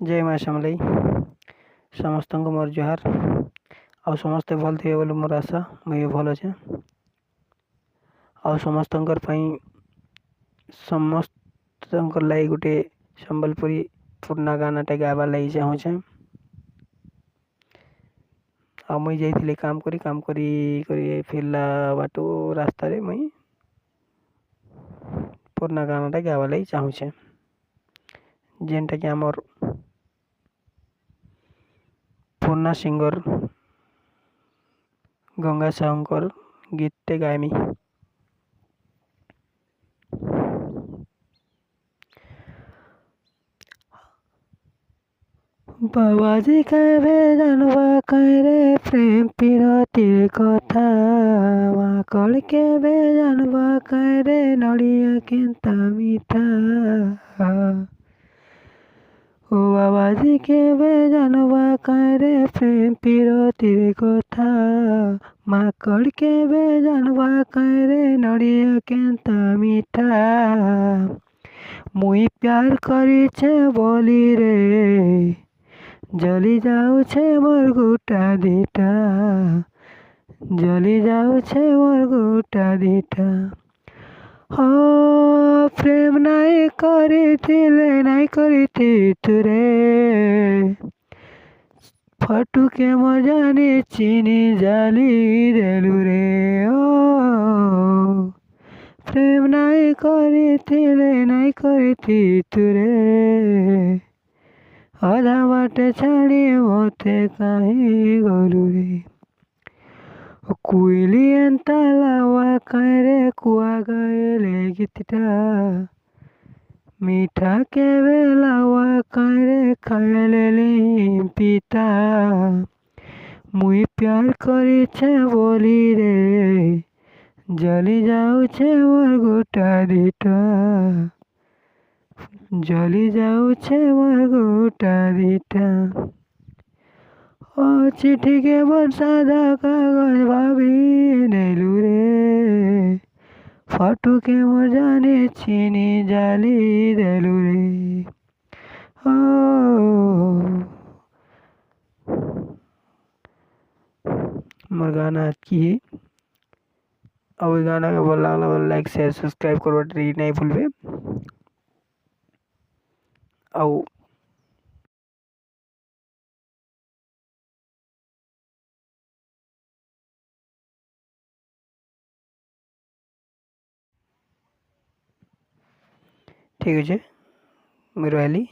जय माँ समलई समस्त को मोर जुहार आउ समस्ते भल थे बोली मोर आशा मुझे भल अच्छे आउ समस्त समस्त लगी गोटे संबलपुरी पुराना गानाटे गाबार लगी चाहूचे आ मुई जाइली काम करी फिरला बाटू रास्ता रे मुई पुराना गानाटे गाबार लगी चाहूचे जेनटा कि आमर पुराना सिंगर गंगा साहूकर गीतटे गायमी। बाबाजी कहबे जानवा करे प्रेम पिरतिर कथा माकड़ केबे जानवा करे नड़िया केन्ता मीठा ओ बाबाजी केबे जानवा करे प्रेम पिरतिर कथा माकड़ केबे जानवा करे नड़िया केन्ता मीठा मुई प्यार करी छे बोली रे जली जाऊे मोर गुटा दीटा जली जाऊे मोर गुटा दीटा हो प्रेम नाई करी तुरे फटू के मजाने चीनी जाली देलू रे ओ प्रेम नाई करी तुरे आधा बाटे छाड़ी मते कहीं गलू रे कुइली एंता लावा करे कुआ गएले गीतटा मीठा के बेलावा करे खाएले पीता मुई प्यार करी छे बोली रे जली जाऊे मोर गुटा दीटा जली जाऊे मोर गुटा दीटा ओ चिट्ठी के सादा कागज भाभी नेलू रे फटू के मोर जाने चीनी जाली देलू रे ओ मोर गाना की और गाना के बोल लागला लाइक शेयर सब्सक्राइब करवा नहीं भूलबे आउ ठीक है मुझे रही।